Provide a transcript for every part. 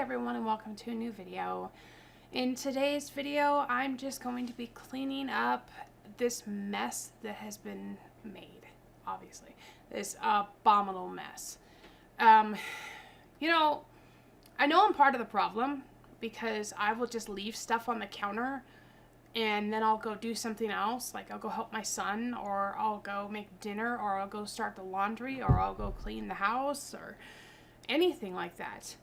everyone, and welcome to a new video. In today's video, I'm just going to be cleaning up this mess that has been made, obviously. This abominable mess. I know I'm part of the problem because I will just leave stuff on the counter and then I'll go do something else. Like I'll go help my son, or I'll go make dinner, or I'll go start the laundry, or I'll go clean the house, or anything like that.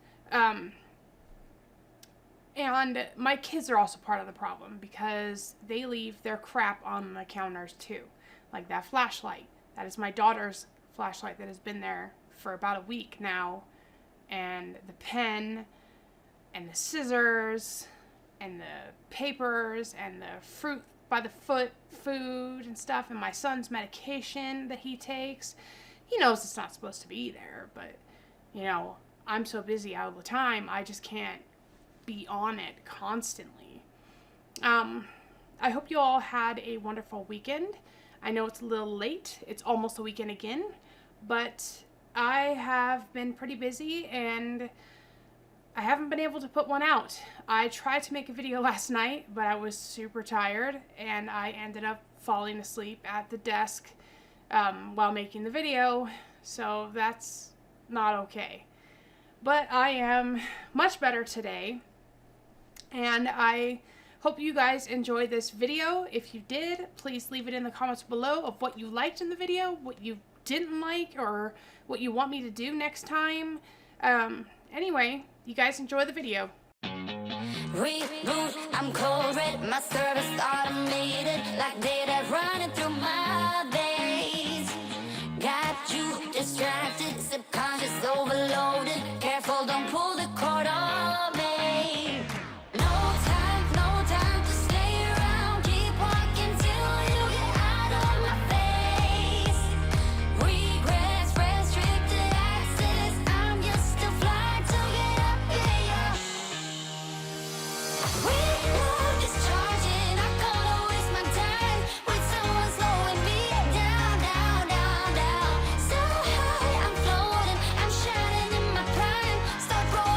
And my kids are also part of the problem because they leave their crap on the counters too. Like that flashlight. That is my daughter's flashlight that has been there for about a week now. And the pen, and the scissors, and the papers, and the fruit by the foot food and stuff, and my son's medication that he takes. He knows it's not supposed to be there, but, I'm so busy all the time, I just can't be on it constantly. I hope you all had a wonderful weekend. I know it's a little late. It's almost the weekend again, but I have been pretty busy and I haven't been able to put one out. I tried to make a video last night, but I was super tired and I ended up falling asleep at the desk while making the video, so that's not okay. But I am much better today, and I hope you guys enjoyed this video. If you did, please leave it in the comments below of what you liked in the video, what you didn't like, or what you want me to do next time. Anyway, you guys enjoy the video. Reboot, I'm cold red, my service automated, like data running through my veins. Got you distracted, subconscious overloaded. Careful, don't pull the cord on me. No time to stay around. Keep walking till you get out of my face. Regrets, restricted access. I'm just a flight to get up here. Reload is charging. I can't waste my time with someone slowing me down. So high, I'm floating. I'm shining in my prime. Start rolling.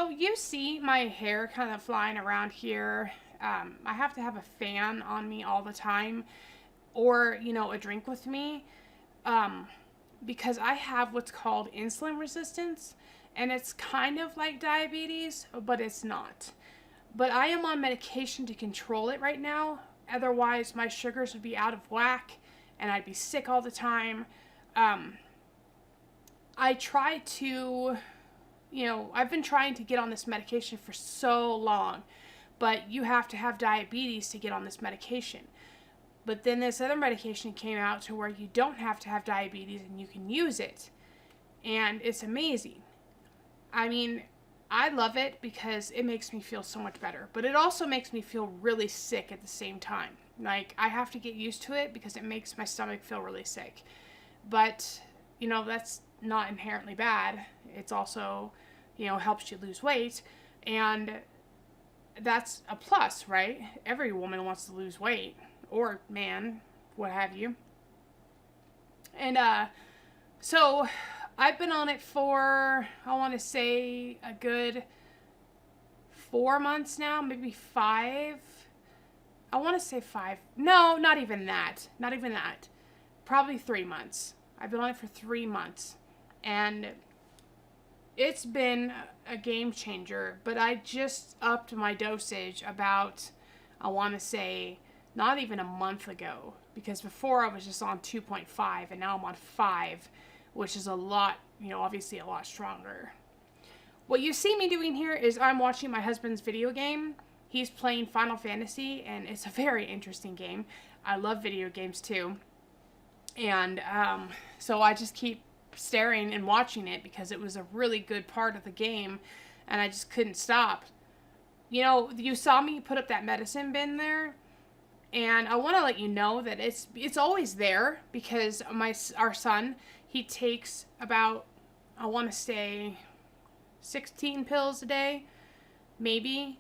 So you see my hair kind of flying around here. I have to have a fan on me all the time, or, you know, a drink with me, because I have what's called insulin resistance, and it's kind of like diabetes, but it's not. But I am on medication to control it right now. Otherwise, my sugars would be out of whack, and I'd be sick all the time. I try to, you know, I've been trying to get on this medication for so long, but you have to have diabetes to get on this medication. But then this other medication came out to where you don't have to have diabetes and you can use it. And it's amazing. I mean, I love it because it makes me feel so much better. But it also makes me feel really sick at the same time. Like, I have to get used to it because it makes my stomach feel really sick. But, you know, that's not inherently bad. It's also, you know, helps you lose weight. And that's a plus, right? Every woman wants to lose weight. Or man, what have you. And so I've been on it for, I want to say, a good 4 months now, maybe 5. I want to say 5. No, not even that. Not even that. Probably 3 months. I've been on it for 3 months. And it's been a game changer. But I just upped my dosage about, I want to say, not even a month ago, because before I was just on 2.5 and now I'm on 5, which is a lot, you know, obviously a lot stronger. What you see me doing here is I'm watching my husband's video game. He's playing Final Fantasy, and it's a very interesting game. I love video games too. And so I just keep staring and watching it because it was a really good part of the game, and I just couldn't stop. You know, you saw me put up that medicine bin there. And I want to let you know that it's always there because our son, he takes about, I want to say, 16 pills a day, maybe.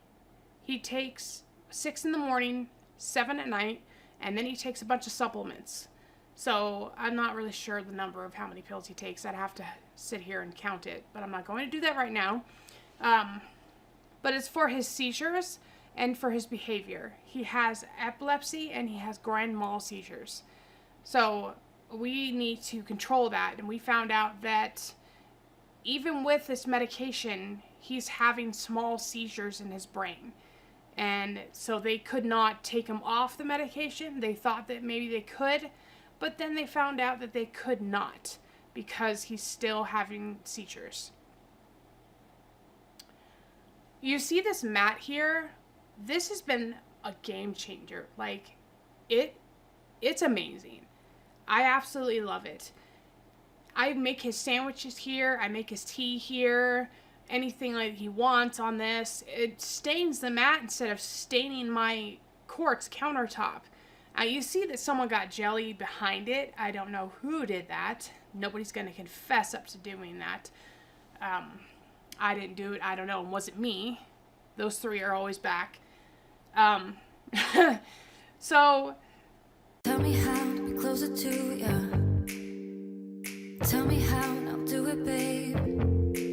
He takes 6 in the morning, 7 at night, and then he takes a bunch of supplements. So I'm not really sure the number of how many pills he takes. I'd have to sit here and count it, but I'm not going to do that right now. But it's for his seizures and for his behavior. He has epilepsy and he has grand mal seizures. So we need to control that. And we found out that even with this medication, he's having small seizures in his brain. And so they could not take him off the medication. They thought that maybe they could, but then they found out that they could not because he's still having seizures. You see this mat here? This has been a game changer. Like, it's amazing. I absolutely love it. I make his sandwiches here. I make his tea here. Anything like he wants on this. It stains the mat instead of staining my quartz countertop. You see that someone got jelly behind it. I don't know who did that. Nobody's going to confess up to doing that. I didn't do it. I don't know. It wasn't me. Those 3 are always back. So tell me how to be closer to you. Tell me how, and I'll do it, babe.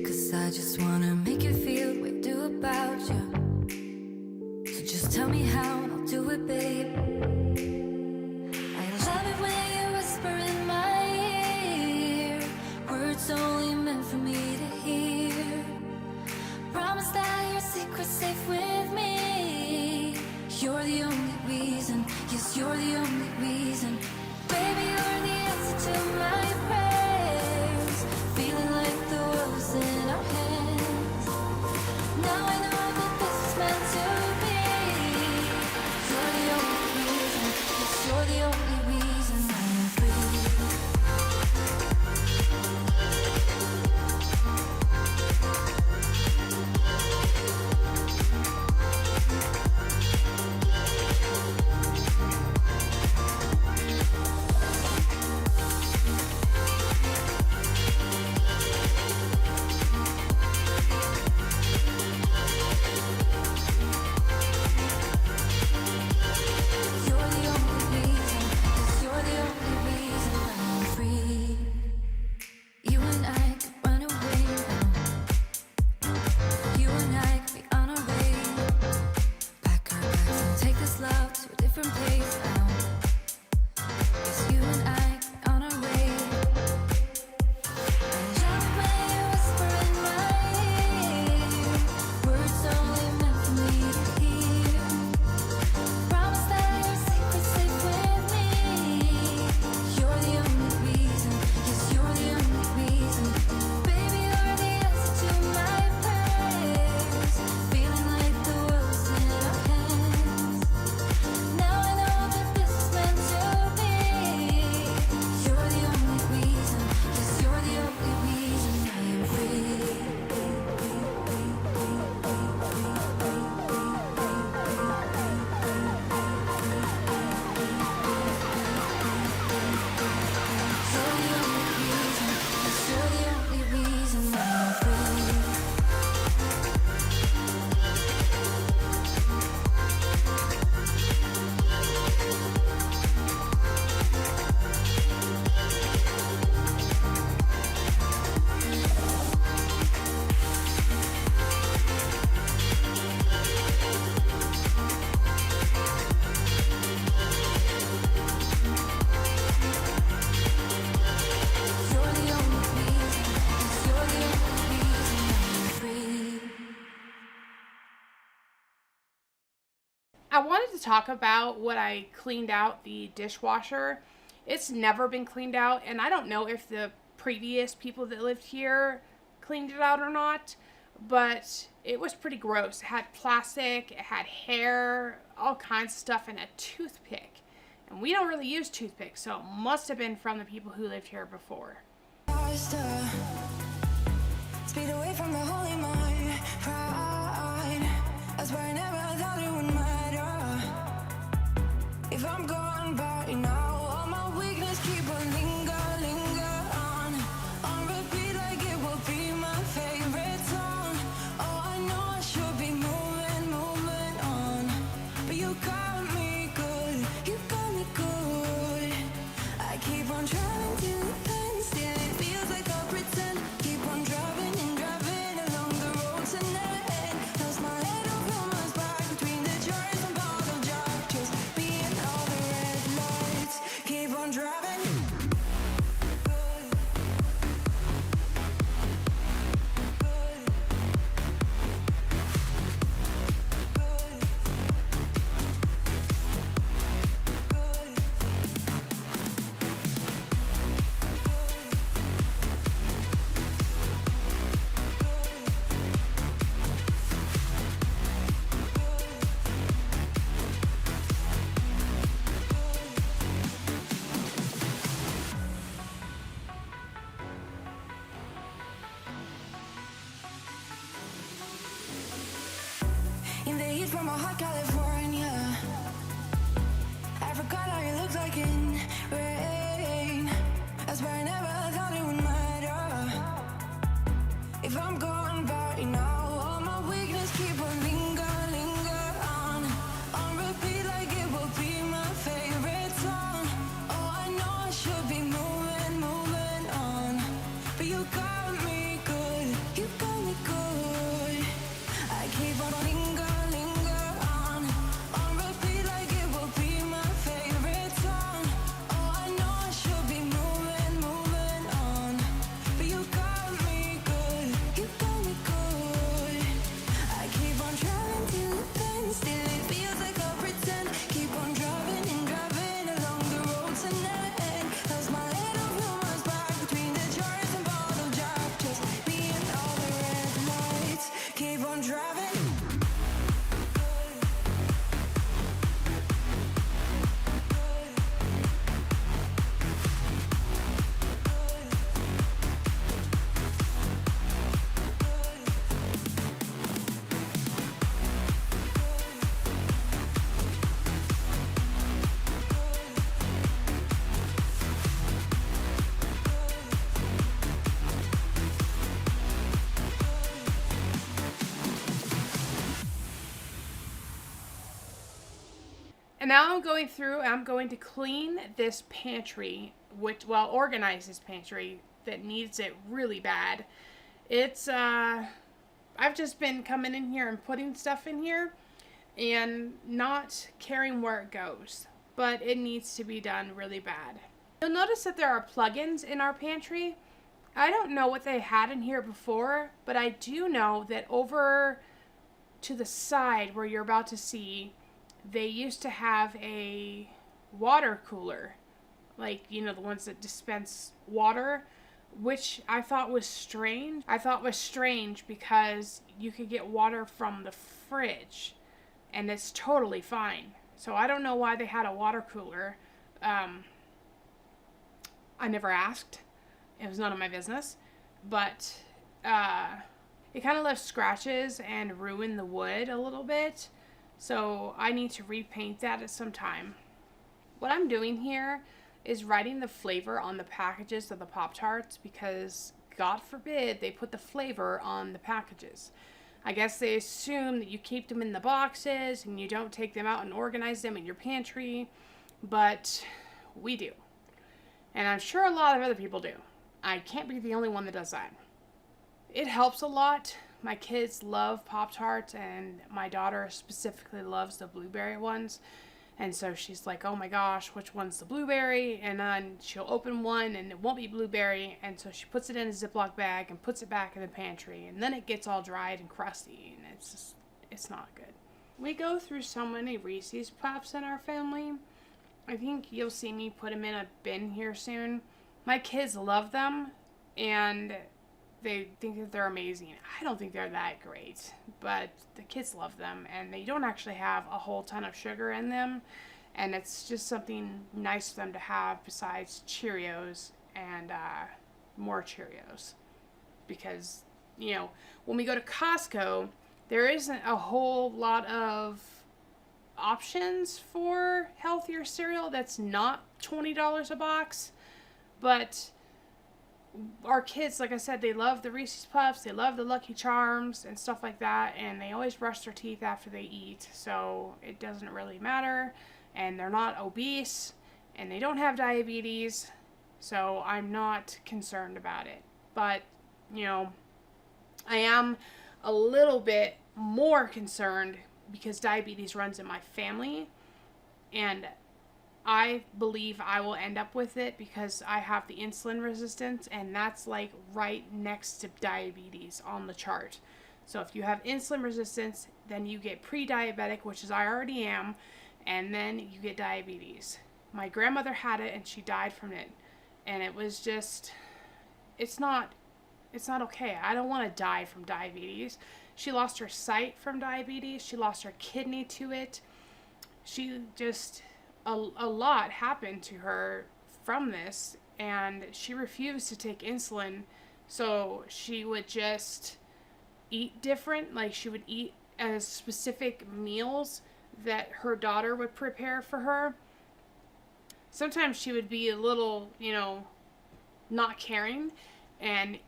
'Cause I just wanna make you feel what I do about you. So just tell me how, and I'll do it, babe. I love it when you whisper in my ear, words only meant for me to hear. Promise that your secret's safe with me. You're the only reason, yes, you're the only reason. Baby, you're the answer to my prayers. Feeling like the world's in our hands. Now I know that this is meant to be. You're the only I wanted to talk about what I cleaned out the dishwasher. It's never been cleaned out, and I don't know if the previous people that lived here cleaned it out or not, but it was pretty gross. It had plastic, it had hair, all kinds of stuff, and a toothpick. And we don't really use toothpicks, so it must have been from the people who lived here before. Speed away from the holy mind, pride. That's why I never thought it would matter. If I'm gone by now, all my weakness keep on linger on repeat like it will be my favorite song. Oh, I know I should be moving on, but you got me good, you got me good. I keep on trying to pen, still it feels like I pretend. Keep on driving along the road tonight. Lost my head over my back between the joys and bottle jars. Just being all the red lights. Keep on driving. In the heat from a hot California, I forgot how you look like in rain. That's why I never thought it would matter. If I'm gone by now, all my weakness keep on linger on repeat like it will be my favorite song. Oh, I know I should be moving on, but you got me good, you got me good. I keep on linger on repeat like it will be my favorite song. Oh, I know I should be moving on, but you got me good, you got me good. I keep on trying to bend, still it feels like I pretend. Keep on driving along the road tonight. Lost my head over my back between the jars and bottle jars. Just being all the red lights. Keep on driving. And now I'm going to clean this pantry, organize this pantry that needs it really bad. It's, I've just been coming in here and putting stuff in here and not caring where it goes, but it needs to be done really bad. You'll notice that there are plugins in our pantry. I don't know what they had in here before, but I do know that over to the side where you're about to see, they used to have a water cooler, like, you know, the ones that dispense water, which I thought was strange. I thought was strange because you could get water from the fridge, and it's totally fine. So I don't know why they had a water cooler. I never asked. It was none of my business. But it kind of left scratches and ruined the wood a little bit. So I need to repaint that at some time. What I'm doing here is writing the flavor on the packages of the Pop-Tarts because, God forbid, they put the flavor on the packages. I guess they assume that you keep them in the boxes and you don't take them out and organize them in your pantry, but we do. And I'm sure a lot of other people do. I can't be the only one that does that. It helps a lot. My kids love Pop-Tarts, and my daughter specifically loves the blueberry ones. And so she's like, oh my gosh, which one's the blueberry? And then she'll open one and it won't be blueberry. And so she puts it in a Ziploc bag and puts it back in the pantry. And then it gets all dried and crusty, and it's not good. We go through so many Reese's Puffs in our family. I think you'll see me put them in a bin here soon. My kids love them, and they think that they're amazing. I don't think they're that great, but the kids love them, and they don't actually have a whole ton of sugar in them, and it's just something nice for them to have besides Cheerios and more Cheerios. Because, you know, when we go to Costco, there isn't a whole lot of options for healthier cereal that's not $20 a box, but our kids, like I said, they love the Reese's Puffs, they love the Lucky Charms and stuff like that, and they always brush their teeth after they eat, so it doesn't really matter, and they're not obese, and they don't have diabetes, so I'm not concerned about it. But, you know, I am a little bit more concerned because diabetes runs in my family, and I believe I will end up with it because I have the insulin resistance, and that's like right next to diabetes on the chart. So if you have insulin resistance, then you get pre-diabetic, which is I already am, and then you get diabetes. My grandmother had it and she died from it, and it was just, it's not okay. I don't want to die from diabetes. She lost her sight from diabetes. She lost her kidney to it. She just, a lot happened to her from this, and she refused to take insulin, so she would just eat different. Like, she would eat as specific meals that her daughter would prepare for her. Sometimes she would be a little, you know, not caring and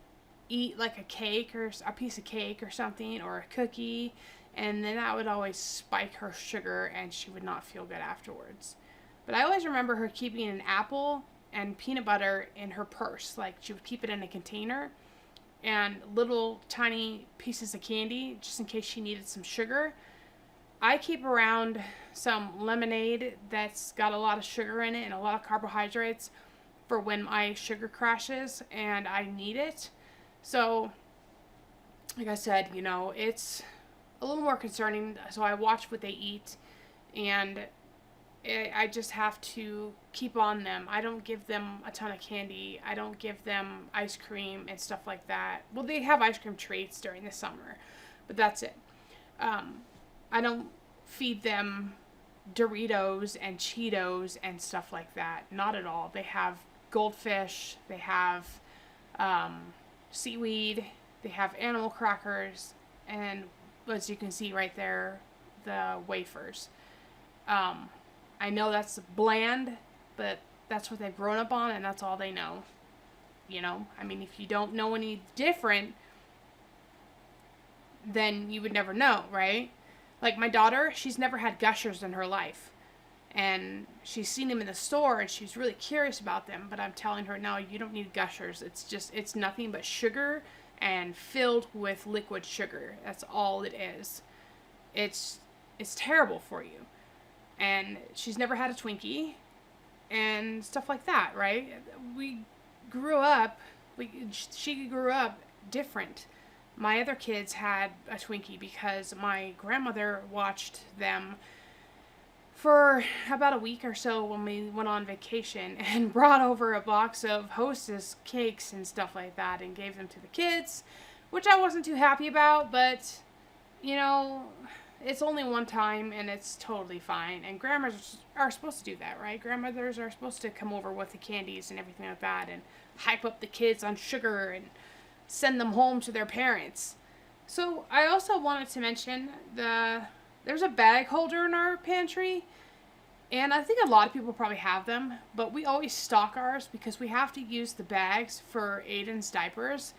eat like a cake or a piece of cake or something, or a cookie, and then that would always spike her sugar and she would not feel good afterwards. But I always remember her keeping an apple and peanut butter in her purse. Like, she would keep it in a container, and little tiny pieces of candy just in case she needed some sugar. I keep around some lemonade that's got a lot of sugar in it and a lot of carbohydrates for when my sugar crashes and I need it. So, like I said, you know, it's a little more concerning. So I watch what they eat, and I just have to keep on them. I don't give them a ton of candy. I don't give them ice cream and stuff like that. Well, they have ice cream treats during the summer, but that's it. I don't feed them Doritos and Cheetos and stuff like that. Not at all. They have goldfish. They have seaweed. They have animal crackers. And as you can see right there, the wafers. I know that's bland, but that's what they've grown up on, and that's all they know. You know, I mean, if you don't know any different, then you would never know, right? Like my daughter, she's never had Gushers in her life, and she's seen them in the store, and she's really curious about them, but I'm telling her, no, you don't need Gushers. It's nothing but sugar and filled with liquid sugar. That's all it is. It's terrible for you. And she's never had a Twinkie and stuff like that, right? She grew up different. My other kids had a Twinkie because my grandmother watched them for about a week or so when we went on vacation and brought over a box of Hostess cakes and stuff like that and gave them to the kids, which I wasn't too happy about, but, you know, it's only one time and it's totally fine. And grandmothers are supposed to do that, right? Grandmothers are supposed to come over with the candies and everything like that and hype up the kids on sugar and send them home to their parents. So I also wanted to mention there's a bag holder in our pantry, and I think a lot of people probably have them, but we always stock ours because we have to use the bags for Aiden's diapers.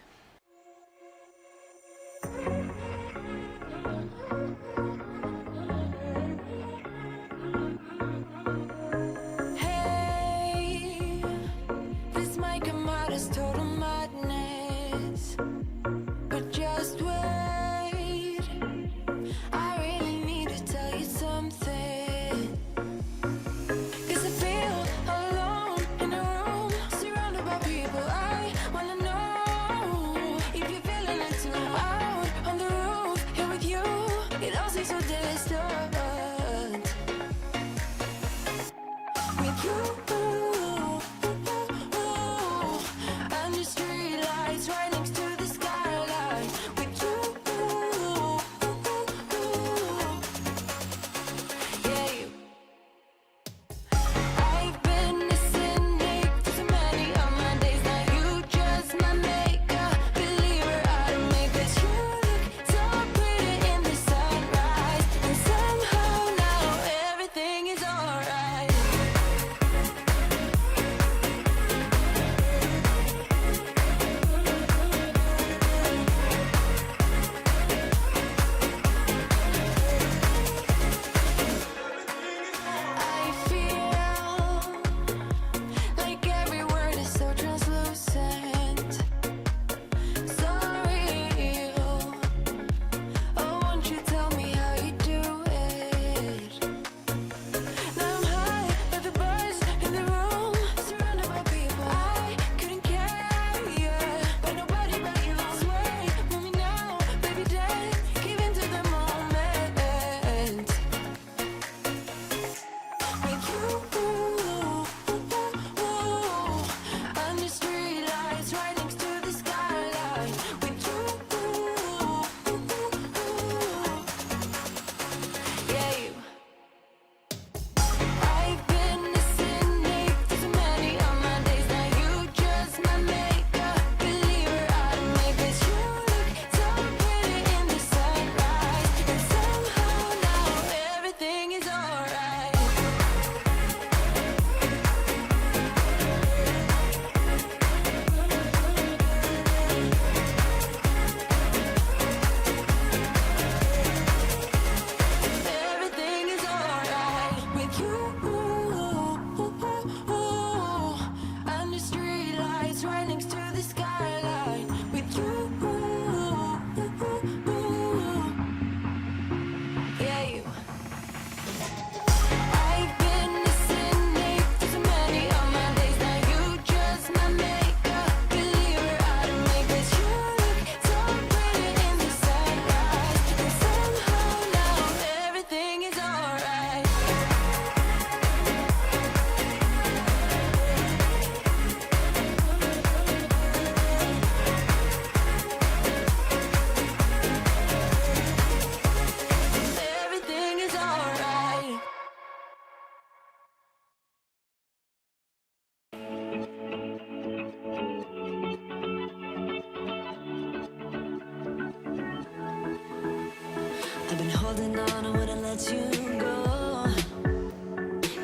let you go.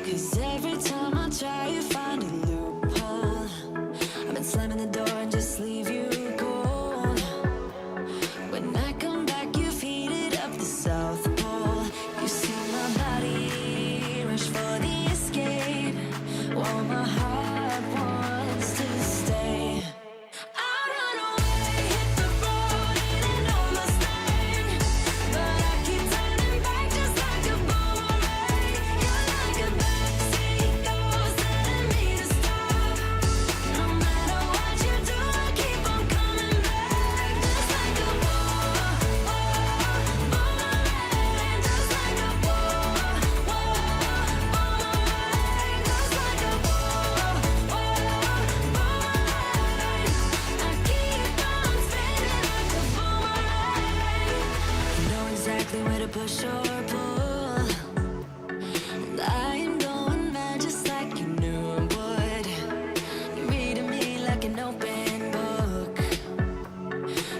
'Cause every time I try, you find a loophole. I've been slamming the door and just leave you cold. When I come back, you've heated up the South Pole. You see my body rush for the escape, while my heart wants to stay. I run away, hit the road, it ain't no mistake. But I keep turning back just like a boomerang. You're like a backseat ghost telling me to stop. No matter what you do, I keep on coming back. Just like a boomerang. Just like a boomerang. Just like a boomerang. I keep on spinning like a boomerang. You know exactly where to push or pull. And I am going mad just like you knew I would. You're reading me like an open book.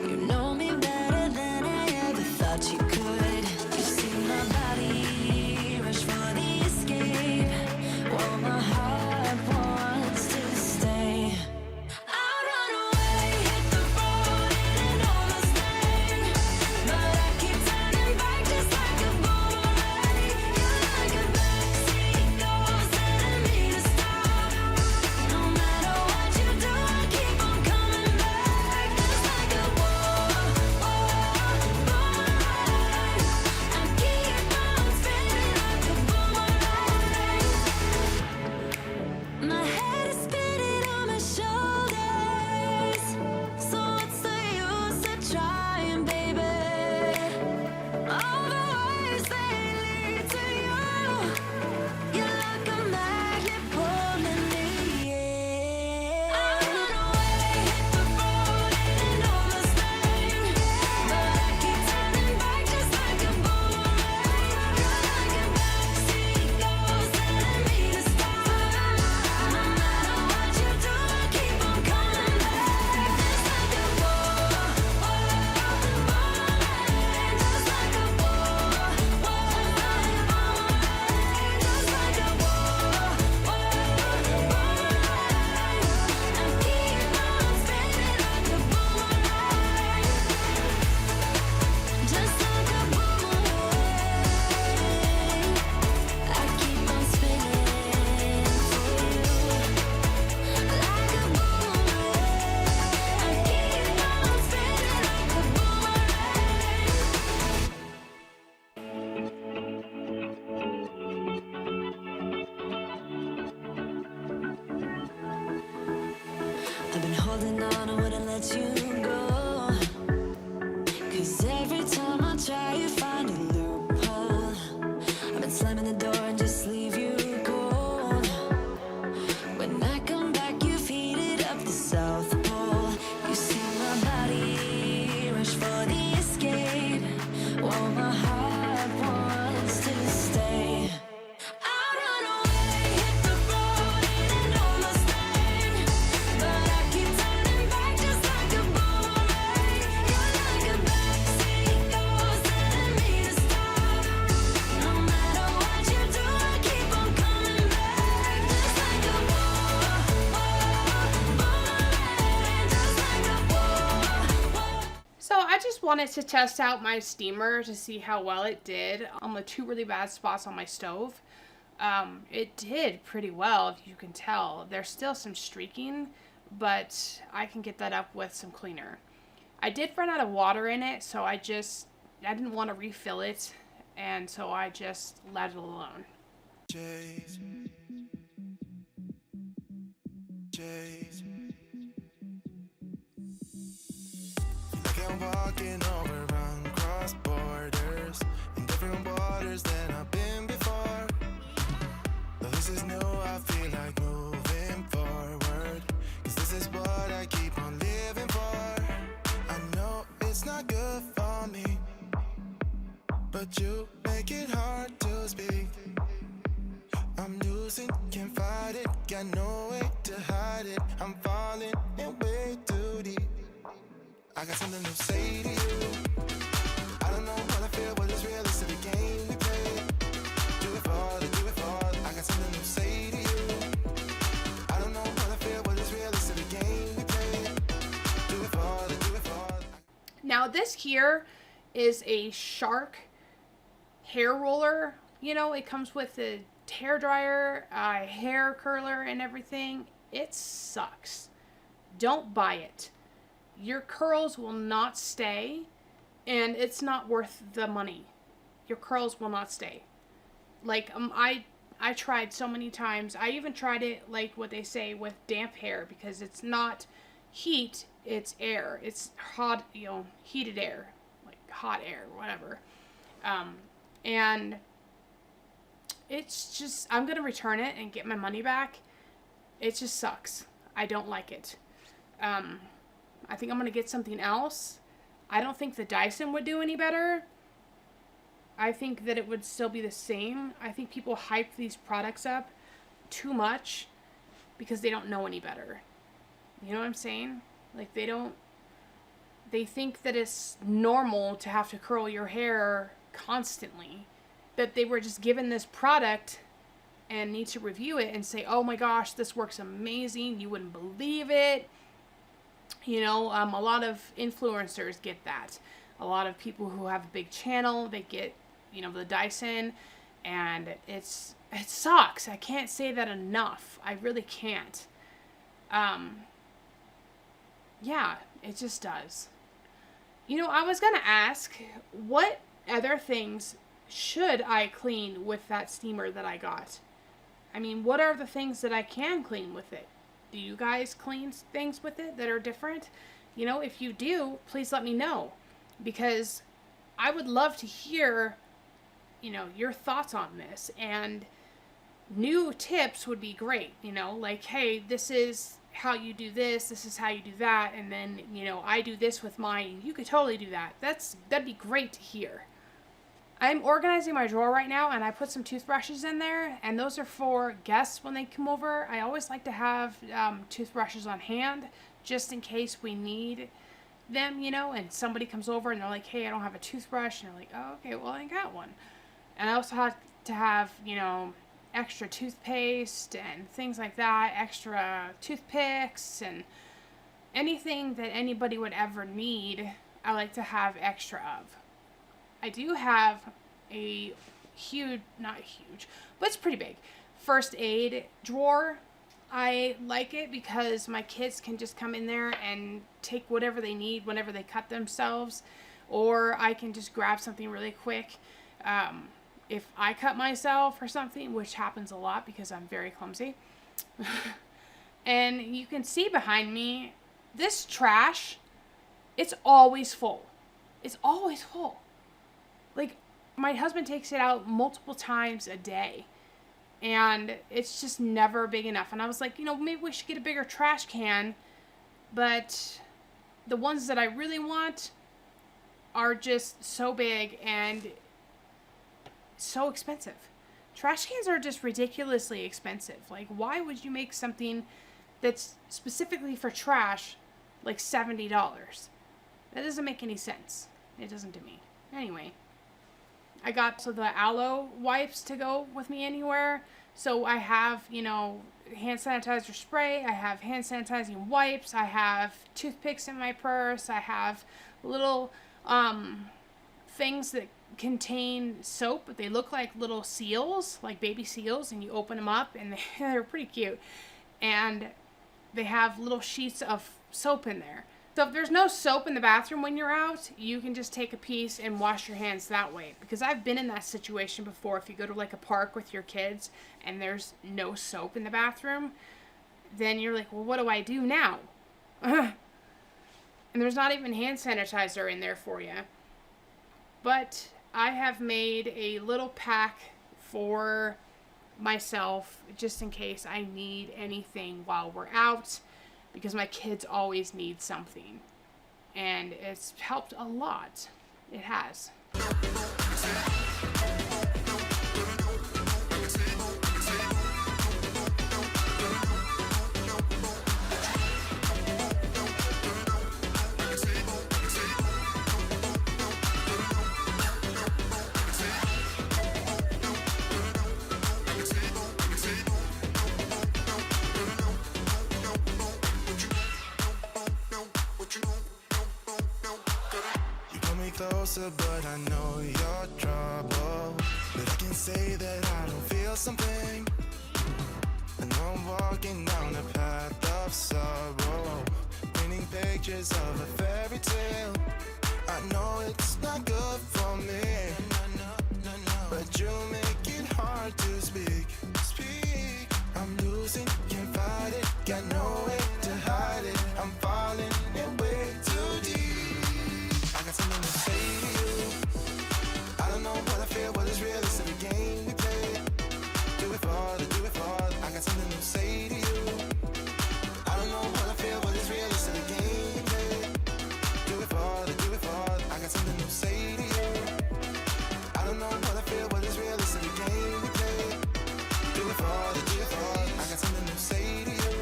You know me better than I ever thought you could. You see my body rush for the escape, while my heart wants to stay. I run away, hit the road, it ain't no mistake. But I keep turning back just like a boomerang. You're like a backseat ghost telling me to stop. No matter what you do, I keep on coming back. Just like a boomerang. I keep on spinning like a boomerang. My head is spinning on my shoulders. So what's the use of trying, baby? All the ways they lead to you. You're like a magnet pulling me in. I run away, hit the road, it ain't no mistake. But I keep turning back just like a boomerang. You're like a backseat ghost telling me to stop. No matter what you do, I keep on coming back. Just like a boomerang. Just like a boomerang. Just like a boomerang. I keep on spinning like a boomerang. Just like a boomerang. I keep on spinning for you. Like a boomerang. I keep on spinning like a I've been holding on, I wouldn't let you go. 'Cause every time I try, you find a loophole. I've been slamming the door and just leave you cold. When I come back, you've heated up the South Pole. You see my body rush for the escape, while my heart wants to stay. I run away, hit the road, it ain't no mistake. But I keep turning back just like a boomerang. You're like a backseat ghost telling me to stop. No matter what you do, I keep on coming back. Just like a boomerang. Just like a boomerang. So I just wanted to test out my steamer to see how well it did on the two really bad spots on my stove. It did pretty well, if you can tell. There's still some streaking, but I can get that up with some cleaner. I did run out of water in it, so I didn't want to refill it, and so I just let it alone. Chase. Like I'm walking over cross borders in different waters than I've been before. Though this is new, I feel like moving forward. 'Cause this is what I keep on living for. I know it's not good for me, but you make it hard to speak. I'm losing, can't fight it, got no way to hide it. I'm falling in way too deep. I got something to say to you. I don't know what I feel, but it's real, it's a game we play. Now this here is a Shark hair roller. You know, it comes with a hair dryer, hair curler, and everything. It sucks. Don't buy it. Your curls will not stay, and it's not worth the money. Your curls will not stay. Like, I tried so many times. I even tried it, like what they say, with damp hair, because it's not heat, it's air. It's hot, you know, heated air, like hot air, whatever. And it's just, I'm going to return it and get my money back. It just sucks. I don't like it. I think I'm going to get something else. I don't think the Dyson would do any better. I think that it would still be the same. I think people hype these products up too much because they don't know any better. You know what I'm saying? Like, they think that it's normal to have to curl your hair constantly. That they were just given this product and need to review it and say, oh my gosh, this works amazing. You wouldn't believe it. You know, a lot of influencers get that. A lot of people who have a big channel, they get, you know, the Dyson, and it sucks. I can't say that enough. I really can't. Yeah, it just does. You know, I was gonna ask, what other things should I clean with that steamer that I got? I mean, what are the things that I can clean with it? Do you guys clean things with it that are different? You know, if you do, please let me know, because I would love to hear, you know, your thoughts on this, and new tips would be great. You know, like, hey, this is how you do this is how you do that, and then, you know, I do this with mine. You could totally do that. That'd be great to hear. I'm organizing my drawer right now, and I put some toothbrushes in there, and those are for guests when they come over. I always like to have toothbrushes on hand just in case we need them, you know, and somebody comes over and they're like, hey, I don't have a toothbrush, and they're like, oh, okay, well, I got one. And I also have to have, you know, extra toothpaste and things like that, extra toothpicks, and anything that anybody would ever need, I like to have extra of. I do have a huge, not huge, but it's pretty big, first aid drawer. I like it because my kids can just come in there and take whatever they need whenever they cut themselves, or I can just grab something really quick. If I cut myself or something, which happens a lot because I'm very clumsy. And you can see behind me, this trash, it's always full. It's always full. Like, my husband takes it out multiple times a day, and it's just never big enough. And I was like, you know, maybe we should get a bigger trash can, but the ones that I really want are just so big and so expensive. Trash cans are just ridiculously expensive. Like, why would you make something that's specifically for trash like $70? That doesn't make any sense. It doesn't to me. Anyway, I got the aloe wipes to go with me anywhere. So I have, you know, hand sanitizer spray. I have hand sanitizing wipes. I have toothpicks in my purse. I have little things that contain soap, but they look like little seals, like baby seals, and you open them up, and they're pretty cute. And they have little sheets of soap in there. So if there's no soap in the bathroom when you're out, you can just take a piece and wash your hands that way. Because I've been in that situation before. If you go to like a park with your kids and there's no soap in the bathroom, then you're like, well, what do I do now? And there's not even hand sanitizer in there for you. But I have made a little pack for myself just in case I need anything while we're out, because my kids always need something, and it's helped a lot. It has. closer, but I know you're trouble. But I can say that I don't feel something. I know I'm walking down a path of sorrow, painting pictures of a fairy tale. I know it's not good for me, but you make it hard to speak. I'm losing, can't fight it, got no way to hide it. I'm falling in way too deep. I got something to say to you. I don't know what I feel, what is real, it's a game we play. Do it for the, I got something to say to you. I don't know what I feel, what is real, it's a game we play. Do it for the, I got something to say to you. I don't know what I feel, what is real, it's a game we play. Do it for the, I got something to say to you.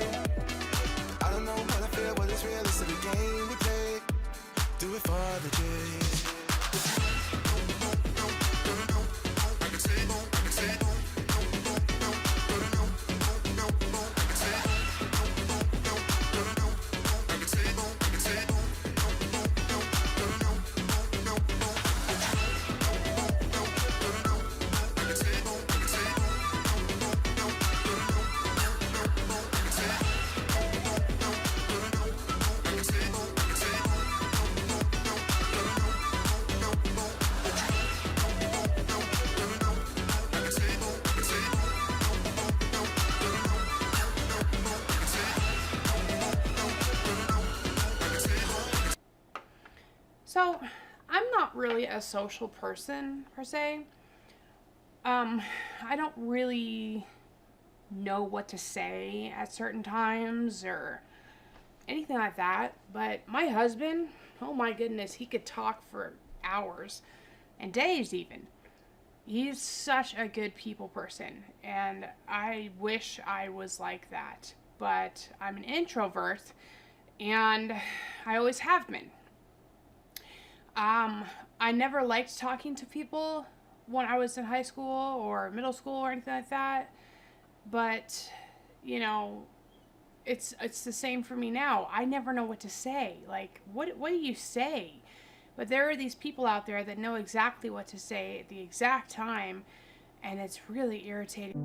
I don't know what I feel, what is real, it's a game we play. Do it for the J's. So, I'm not really a social person, per se. I don't really know what to say at certain times or anything like that. But my husband, oh my goodness, he could talk for hours and days even. He's such a good people person, and I wish I was like that. But I'm an introvert, and I always have been. I never liked talking to people when I was in high school or middle school or anything like that. But, you know, it's the same for me now. I never know what to say. Like, what do you say? But there are these people out there that know exactly what to say at the exact time, and it's really irritating.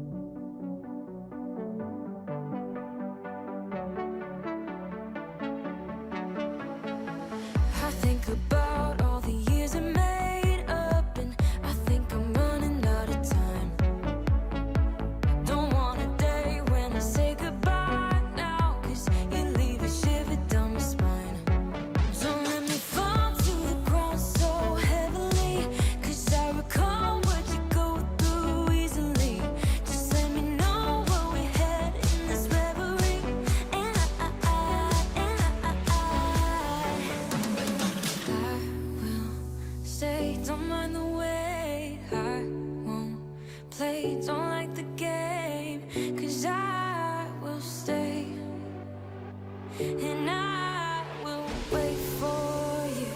I think about all the years I made up, and I think I'm running out of time. Don't want a day when I say goodbye now, 'cause you leave a shiver down my spine. Don't let me fall to the ground so heavily, 'cause I recall what you go through easily. Just let me know where we're headed in this reverie, and I will stay, don't mind the wait. I won't play, don't like the game, 'cause I will stay, and I will wait for you.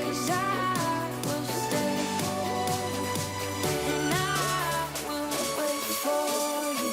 'Cause I will stay, and I will wait for you.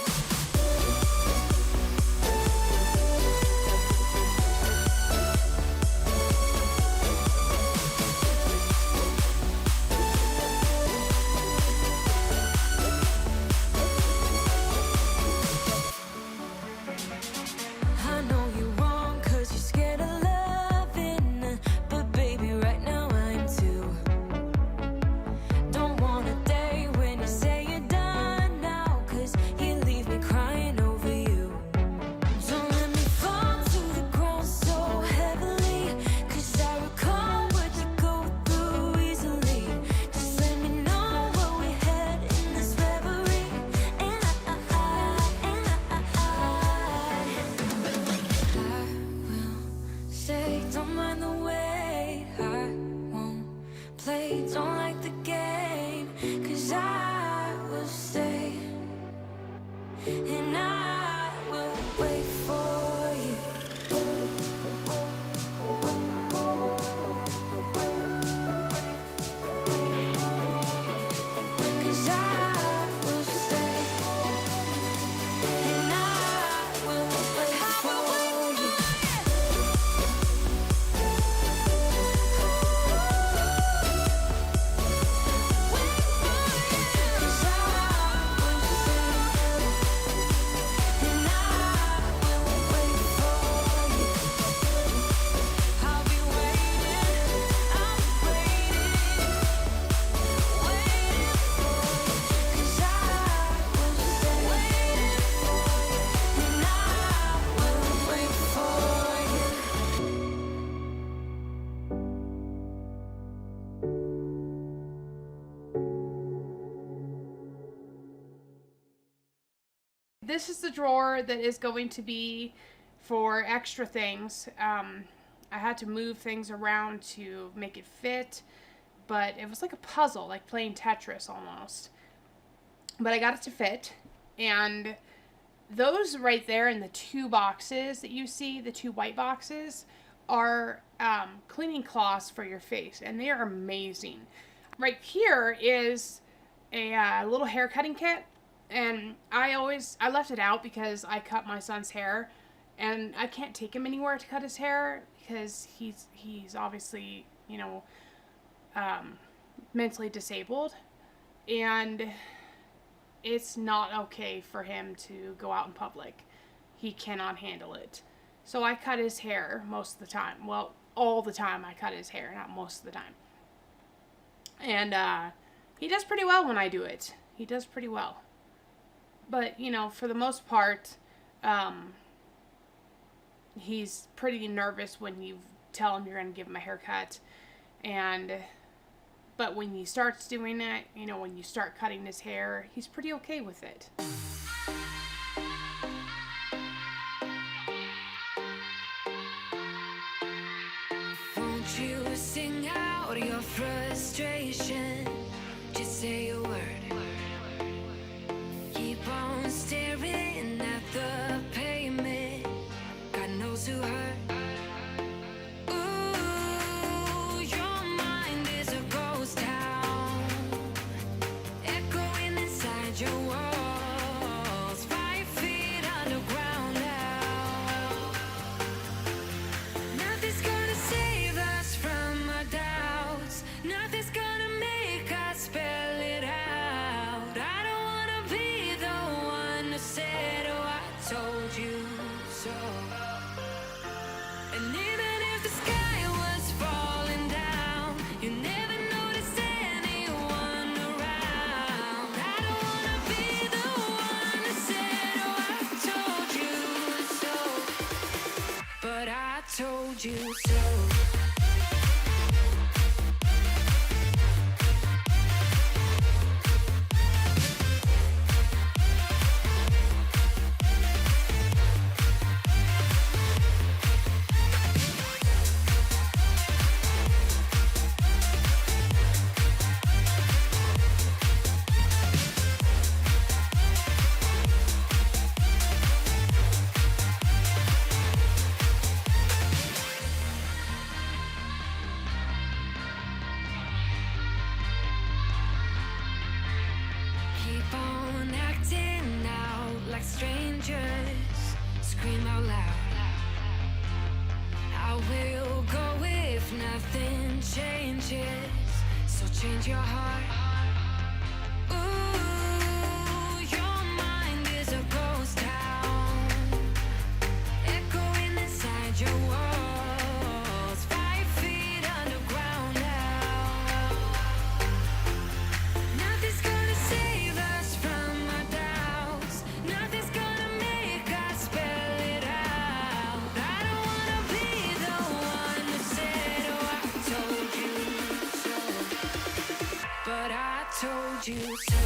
this is the drawer that is going to be for extra things. I had to move things around to make it fit, but it was like a puzzle, like playing Tetris almost. But I got it to fit, and those right there in the 2 boxes that you see, the 2 white boxes, are cleaning cloths for your face, and they are amazing. Right here is a little hair cutting kit, and I left it out because I cut my son's hair, and I can't take him anywhere to cut his hair because he's obviously, you know, mentally disabled, and it's not okay for him to go out in public. He cannot handle it. So I cut his hair most of the time. Well, all the time I cut his hair, not most of the time. And he does pretty well when I do it. He does pretty well. But, you know, for the most part, he's pretty nervous when you tell him you're going to give him a haircut. But when he starts doing it, you know, when you start cutting his hair, he's pretty okay with it. Won't you sing out your frustration? Just say a word. Keep on staring at the pavement. God knows who hurt. Ooh, your mind is a ghost town, echoing inside your walls, 5 feet underground now. Nothing's gonna save us from our doubts. Nothing's gonna make us spell it out. I don't wanna be the one who said, oh, I told you so. And even if the sky was falling down, you never noticed anyone around. I don't wanna be the one who said, oh, I told you so. But I told you so. Keep on acting out like strangers. Scream out loud. I will go if nothing changes. So change your heart. Ooh, your mind is a ghost town, echoing inside your walls, 5 feet underground now. Nothing's gonna save us from our doubts. Nothing's gonna make us spell it out. I don't wanna be the one who said, oh, I told you so. But I told you so.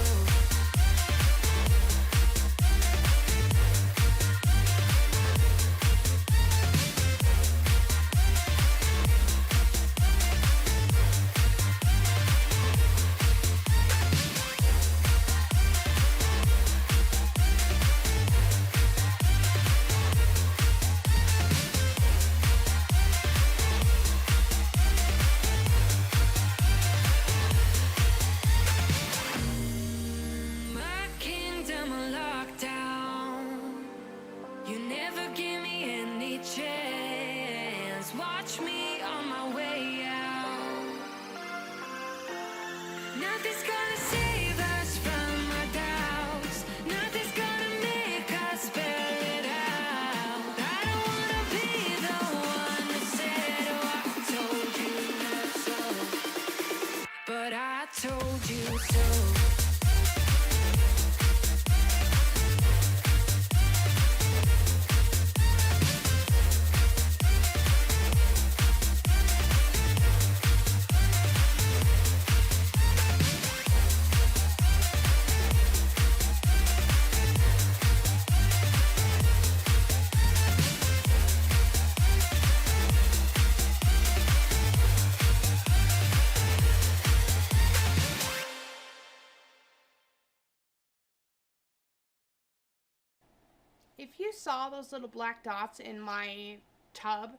If you saw those little black dots in my tub,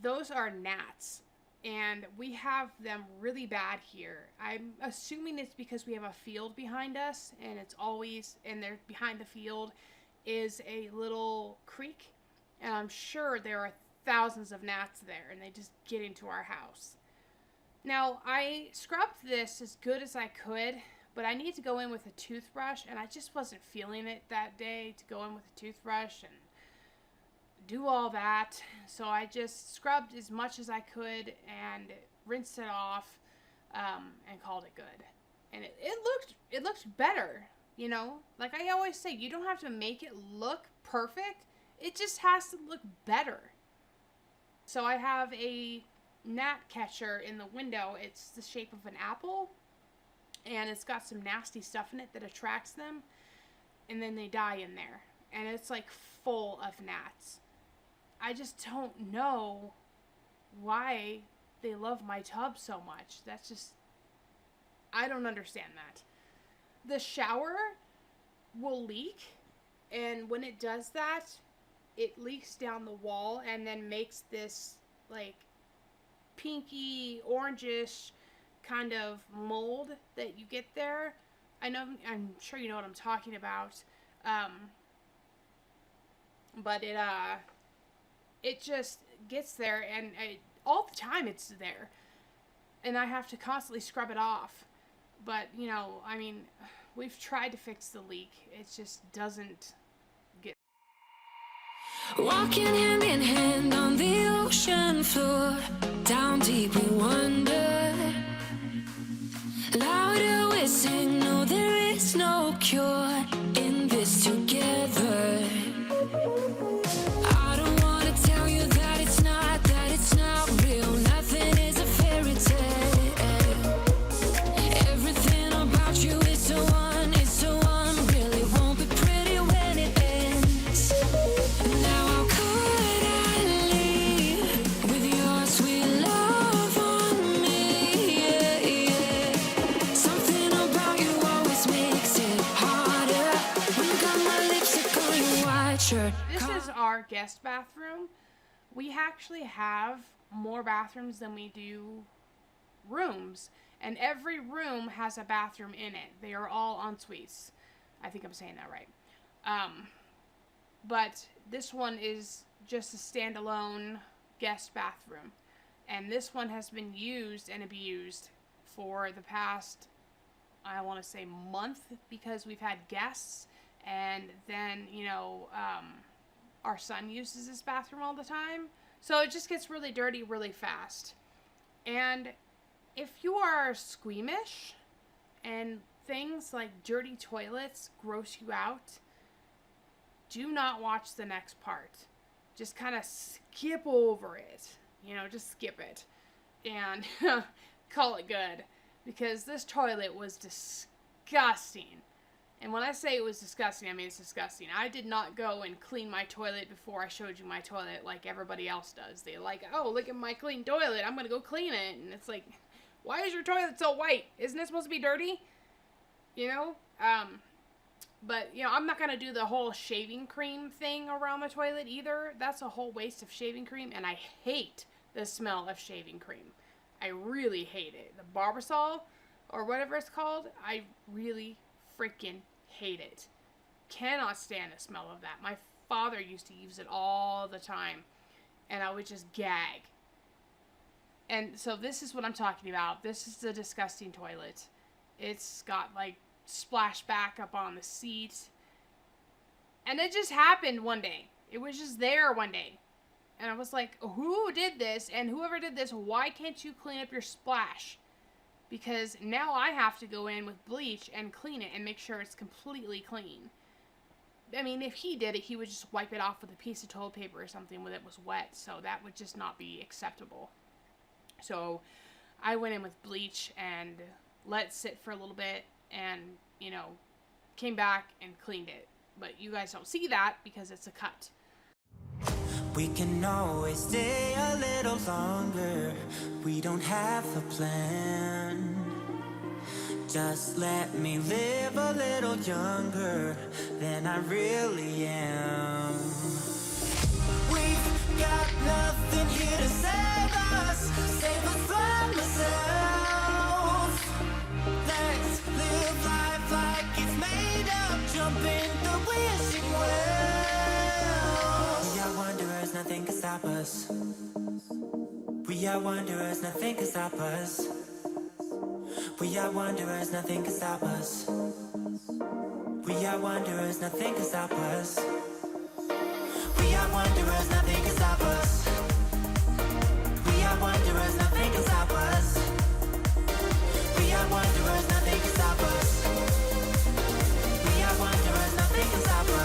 those are gnats. And we have them really bad here. I'm assuming it's because we have a field behind us, and it's always, and there behind the field is a little creek. And I'm sure there are thousands of gnats there, and they just get into our house. Now, I scrubbed this as good as I could, but I need to go in with a toothbrush, and I just wasn't feeling it that day to go in with a toothbrush and do all that. So I just scrubbed as much as I could and rinsed it off, and called it good. And it looked better, you know? Like I always say, you don't have to make it look perfect. It just has to look better. So I have a gnat catcher in the window. It's the shape of an apple, and it's got some nasty stuff in it that attracts them, and then they die in there. And it's like full of gnats. I just don't know why they love my tub so much. That's just, I don't understand that. The shower will leak, and when it does that, it leaks down the wall and then makes this like pinky, orangish kind of mold that you get there. I'm sure you know what I'm talking about. But it just gets there, and all the time it's there, and I have to constantly scrub it off. But, you know, I mean, we've tried to fix the leak. It just doesn't get. Walking hand in hand on the ocean floor, down deep we wander. Louder we sing, no there is no cure in this together. I don't wanna tell you that it's not real. Nothing is a fairy tale. Everything about you is so unreal. It won't be pretty when it ends. Now how could I leave with your sweet love on me? Yeah, yeah. Something about you always makes it harder. When you got my lipstick on your white shirt. This is our guest bathroom. We actually have more bathrooms than we do rooms, and every room has a bathroom in it. They are all en suites. I think I'm saying that right. But this one is just a standalone guest bathroom, and this one has been used and abused for the past, I want to say, month, because we've had guests, and then, you know, our son uses this bathroom all the time. So it just gets really dirty really fast. And if you are squeamish and things like dirty toilets gross you out, do not watch the next part. Just kind of skip over it. You know, just skip it. And call it good. Because this toilet was disgusting. And when I say it was disgusting, I mean it's disgusting. I did not go and clean my toilet before I showed you my toilet like everybody else does. They're like, oh, look at my clean toilet. I'm going to go clean it. And it's like, why is your toilet so white? Isn't it supposed to be dirty? You know? But, you know, I'm not going to do the whole shaving cream thing around the toilet either. That's a whole waste of shaving cream. And I hate the smell of shaving cream. I really hate it. The Barbasol, or whatever it's called, I really freaking hate it. Cannot stand the smell of that. My father used to use it all the time, and I would just gag. And so this is what I'm talking about. This is the disgusting toilet. It's got like splashback up on the seat, and it just happened one day. It was just there one day, and I was like, who did this? And whoever did this, why can't you clean up your splash? Because now I have to go in with bleach and clean it and make sure it's completely clean. I mean, if he did it, he would just wipe it off with a piece of toilet paper or something when it was wet. So that would just not be acceptable. So I went in with bleach and let it sit for a little bit and, you know, came back and cleaned it. But you guys don't see that because it's a cut. We can always stay a little longer. We don't have a plan. Just let me live a little younger than I really am. We've got nothing here to save us from ourselves. Let's live life like it's made up, jump in the wishing well. We are wanderers, nothing can stop us. We are wanderers, nothing can stop us. We are wanderers, nothing can stop us. We are wanderers, nothing can stop us. We are wanderers, nothing can stop us. We are wanderers, nothing can stop us. We are wanderers, nothing can stop us. We are wanderers, nothing can stop us.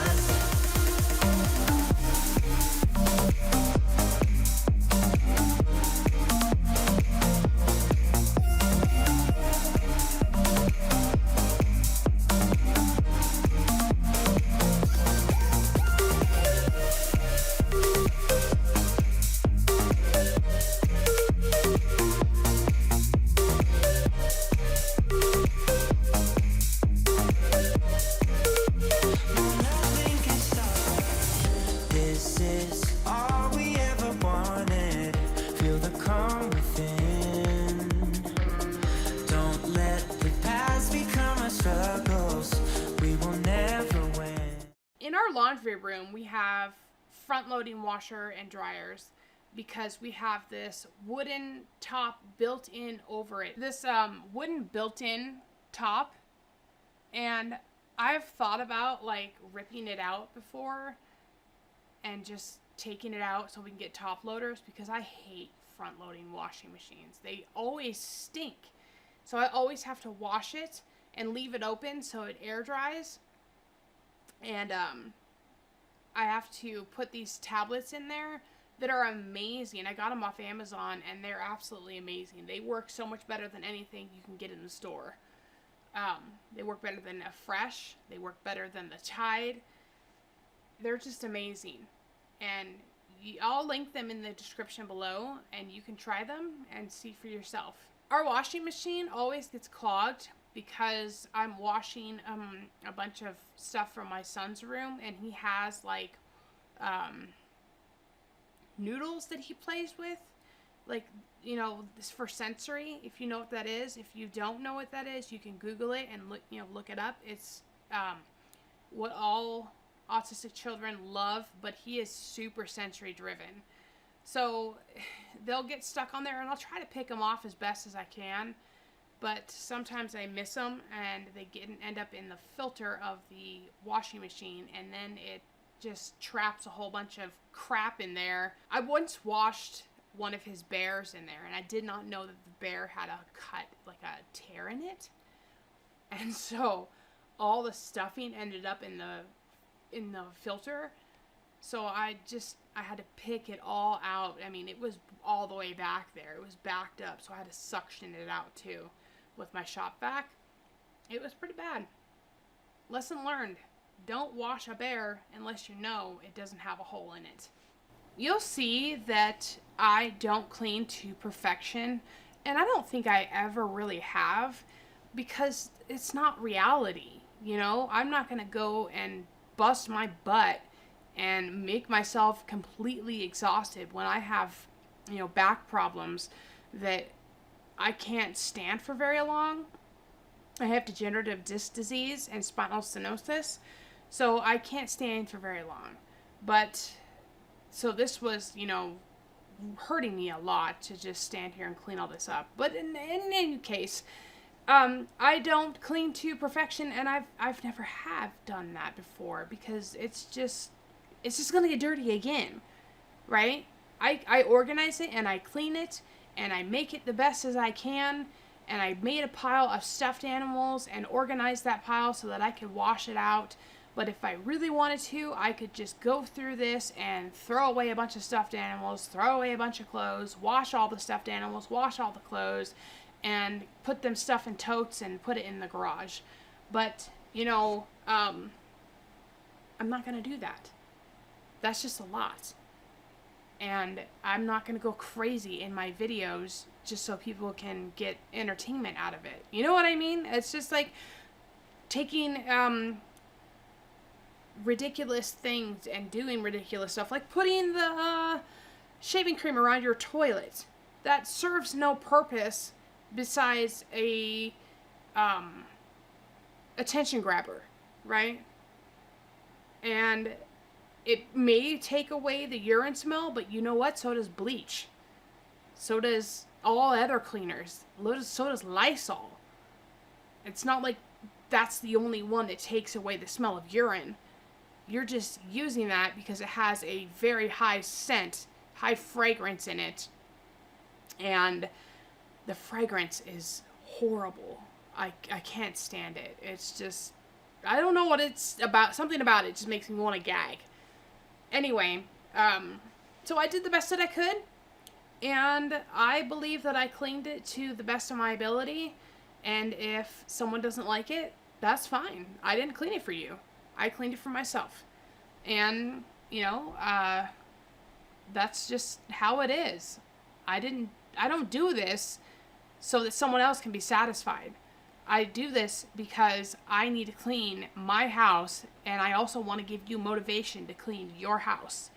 In our laundry room, we have front-loading washer and dryers because we have this wooden top built in over it. This wooden built-in top, and I've thought about like ripping it out before and just taking it out so we can get top loaders, because I hate front-loading washing machines. They always stink. So I always have to wash it and leave it open so it air dries. And I have to put these tablets in there that are amazing. I got them off Amazon, and they're absolutely amazing. They work so much better than anything you can get in the store. They work better than a Fresh. They work better than the Tide. They're just amazing. And I'll link them in the description below, and you can try them and see for yourself. Our washing machine always gets clogged because I'm washing a bunch of stuff from my son's room, and he has like noodles that he plays with, like, you know, this for sensory, if you know what that is. If you don't know what that is, you can Google it and look it up. It's what all autistic children love, but he is super sensory driven. So they'll get stuck on there, and I'll try to pick them off as best as I can. But sometimes I miss them, and they end up in the filter of the washing machine, and then it just traps a whole bunch of crap in there. I once washed one of his bears in there, and I did not know that the bear had a cut, like a tear in it. And so all the stuffing ended up in the filter. So I had to pick it all out. I mean, it was all the way back there. It was backed up, so I had to suction it out too with my shop vac. It was pretty bad. Lesson learned. Don't wash a bear unless you know it doesn't have a hole in it. You'll see that I don't clean to perfection, and I don't think I ever really have, because it's not reality. You know, I'm not going to go and bust my butt and make myself completely exhausted when I have, you know, back problems that I can't stand for very long. I have degenerative disc disease and spinal stenosis, so I can't stand for very long. But, so this was, you know, hurting me a lot to just stand here and clean all this up. But in any case, I don't clean to perfection, and I've never have done that before, because it's just gonna get dirty again, right? I organize it, and I clean it, and I make it the best as I can, and I made a pile of stuffed animals and organized that pile so that I could wash it out. But if I really wanted to, I could just go through this and throw away a bunch of stuffed animals, throw away a bunch of clothes, wash all the stuffed animals, wash all the clothes, and put them stuff in totes and put it in the garage. But, you know, I'm not going to do that. That's just a lot. And I'm not going to go crazy in my videos just so people can get entertainment out of it. You know what I mean? It's just like taking ridiculous things and doing ridiculous stuff, like putting the shaving cream around your toilet. That serves no purpose besides a attention grabber, right? And it may take away the urine smell, but you know what? So does bleach. So does all other cleaners. So does Lysol. It's not like that's the only one that takes away the smell of urine. You're just using that because it has a very high scent, high fragrance in it. And the fragrance is horrible. I can't stand it. It's just, I don't know what it's about. Something about it just makes me want to gag. Anyway, so I did the best that I could, and I believe that I cleaned it to the best of my ability, and if someone doesn't like it, that's fine. I didn't clean it for you. I cleaned it for myself. And, you know, that's just how it is. I don't do this so that someone else can be satisfied. I do this because I need to clean my house, and I also want to give you motivation to clean your house.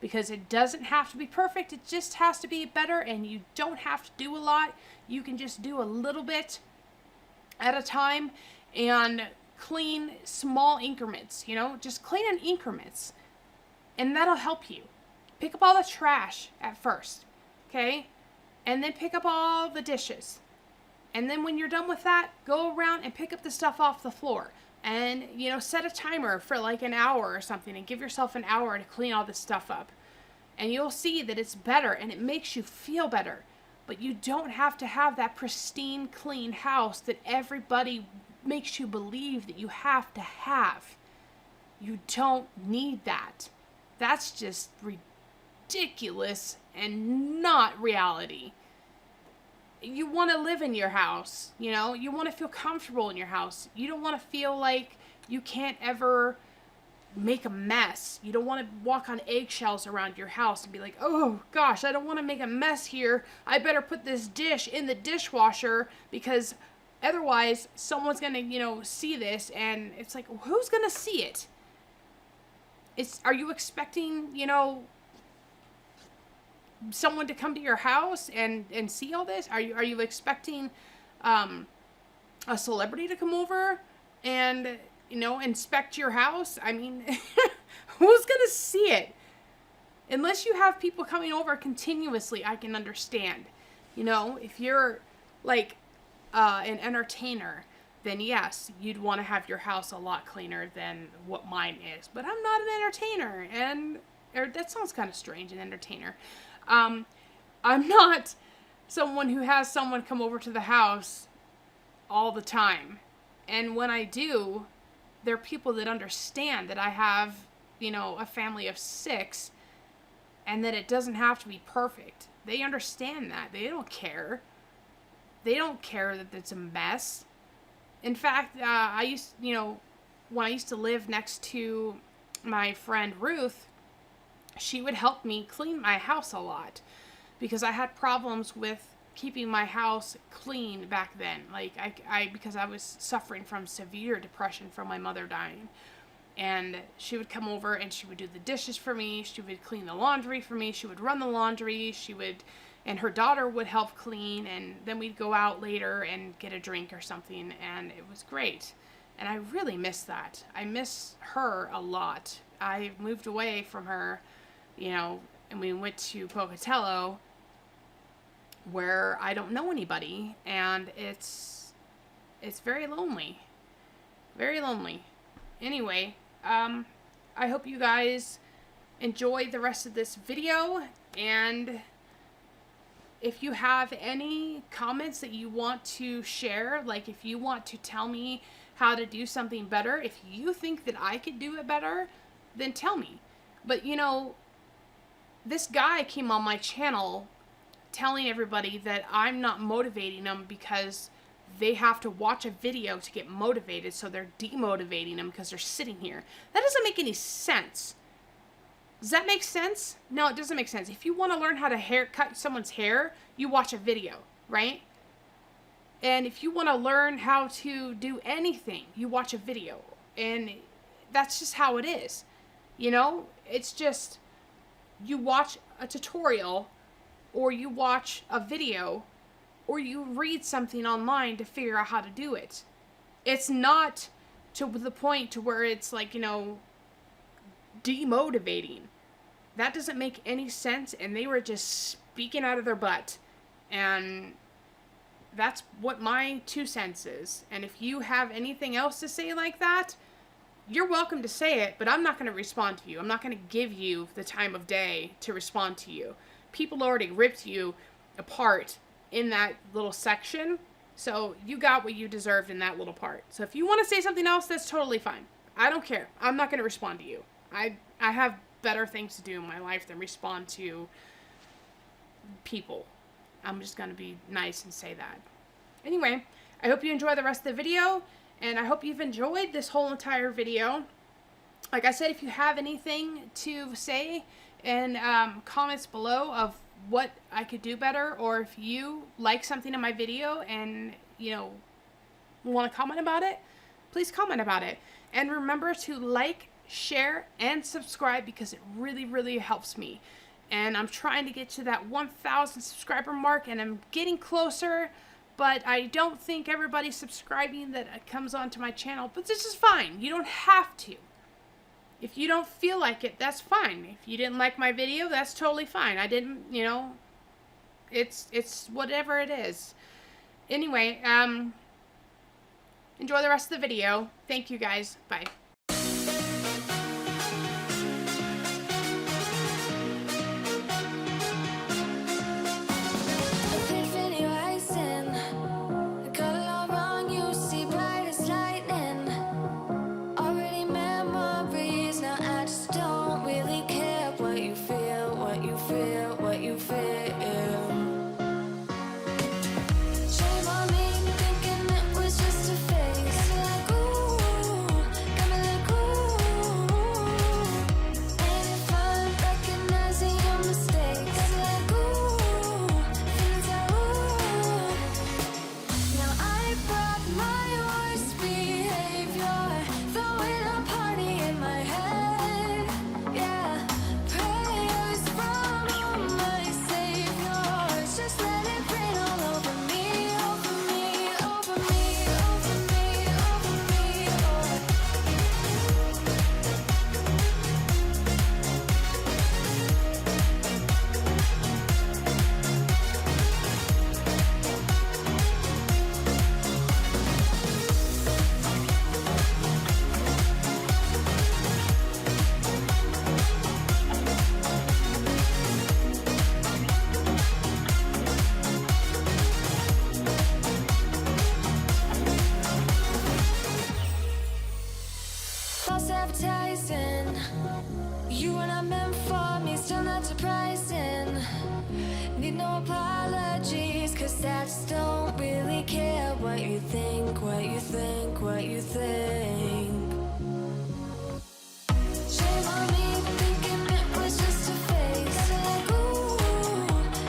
Because it doesn't have to be perfect, it just has to be better, and you don't have to do a lot. You can just do a little bit at a time and clean small increments, you know, just clean in increments. And that'll help you. Pick up all the trash at first, okay? And then pick up all the dishes. And then when you're done with that, go around and pick up the stuff off the floor. And, you know, set a timer for like an hour or something and give yourself an hour to clean all this stuff up. And you'll see that it's better and it makes you feel better. But you don't have to have that pristine, clean house that everybody makes you believe that you have to have. You don't need that. That's just ridiculous and not reality. You want to live in your house, you know? You want to feel comfortable in your house. You don't want to feel like you can't ever make a mess. You don't want to walk on eggshells around your house and be like, oh gosh, I don't want to make a mess here. I better put this dish in the dishwasher because otherwise someone's going to, you know, see this. And it's like, who's going to see it? Are you expecting, you know, someone to come to your house and see all this? Are you expecting a celebrity to come over and, you know, inspect your house? I mean, who's gonna see it? Unless you have people coming over continuously, I can understand. You know, if you're like an entertainer, then yes, you'd want to have your house a lot cleaner than what mine is. But I'm not an entertainer, or that sounds kind of strange, an entertainer. I'm not someone who has someone come over to the house all the time. And when I do, there are people that understand that I have, you know, a family of 6 and that it doesn't have to be perfect. They understand that. They don't care. They don't care that it's a mess. In fact, when I used to live next to my friend Ruth, she would help me clean my house a lot because I had problems with keeping my house clean back then. Like because I was suffering from severe depression from my mother dying. And she would come over and she would do the dishes for me. She would clean the laundry for me. She would run the laundry. And her daughter would help clean. And then we'd go out later and get a drink or something. And it was great. And I really miss that. I miss her a lot. I moved away from her, you know, and we went to Pocatello where I don't know anybody, and it's very lonely. Very lonely. Anyway, I hope you guys enjoy the rest of this video, and if you have any comments that you want to share, like if you want to tell me how to do something better, if you think that I could do it better, then tell me. But, you know, this guy came on my channel telling everybody that I'm not motivating them because they have to watch a video to get motivated, so they're demotivating them because they're sitting here. That doesn't make any sense. Does that make sense? No, it doesn't make sense. If you want to learn how to cut someone's hair, you watch a video, right? And if you want to learn how to do anything, you watch a video. And that's just how it is. You know, it's just, you watch a tutorial, or you watch a video, or you read something online to figure out how to do it. It's not to the point to where it's like, you know, demotivating. That doesn't make any sense, and they were just speaking out of their butt. And that's what my 2 cents is. And if you have anything else to say like that, you're welcome to say it, but I'm not going to respond to you. I'm not going to give you the time of day to respond to you. People already ripped you apart in that little section, so you got what you deserved in that little part. So if you want to say something else, that's totally fine. I don't care. I'm not going to respond to you. I have better things to do in my life than respond to people. I'm just going to be nice and say that. Anyway, I hope you enjoy the rest of the video, and I hope you've enjoyed this whole entire video. Like I said, if you have anything to say in comments below of what I could do better, or if you like something in my video and, you know, want to comment about it, please comment about it. And remember to like, share, and subscribe, because it really, really helps me. And I'm trying to get to that 1,000 subscriber mark, and I'm getting closer, but I don't think everybody's subscribing that comes onto my channel. But this is fine. You don't have to. If you don't feel like it, that's fine. If you didn't like my video, that's totally fine. I didn't, you know, it's whatever it is. Anyway, enjoy the rest of the video. Thank you guys. Bye. Epiphany rising. I got it all wrong, you see bright as lightning. Already memories, now I just don't really care what you feel, what you feel, what you feel. Shame on me, thinking it was just a phase. Like, ooh, got me like, ooh. Ain't it fun recognizing your mistakes? Got me like, ooh, feeling so ooh. Now I brought my worst behavior, throwing a party in my head. Yeah, prayers from my saviors. Just let it rain all over me, over me, over me, over me, over me. False advertising. You were not meant for me, still not surprising. Need no apologies, cause I just don't really care what you think, what you think, what you think. Shame on me, thinking it was just a phase. Got me like, ooh,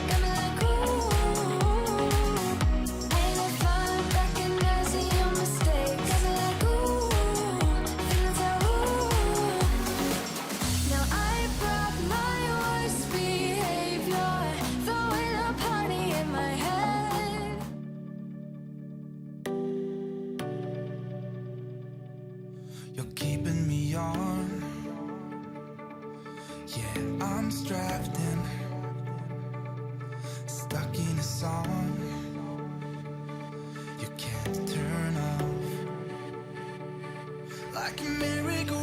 got me like, ooh. Ain't it fun recognizing your mistakes? Got me like, ooh, feeling so ooh. Now I brought my worst behavior, throwing a party in my head. You're keeping me on. Yeah, I'm strapped in, stuck in a song you can't turn off. Like a merry-go-round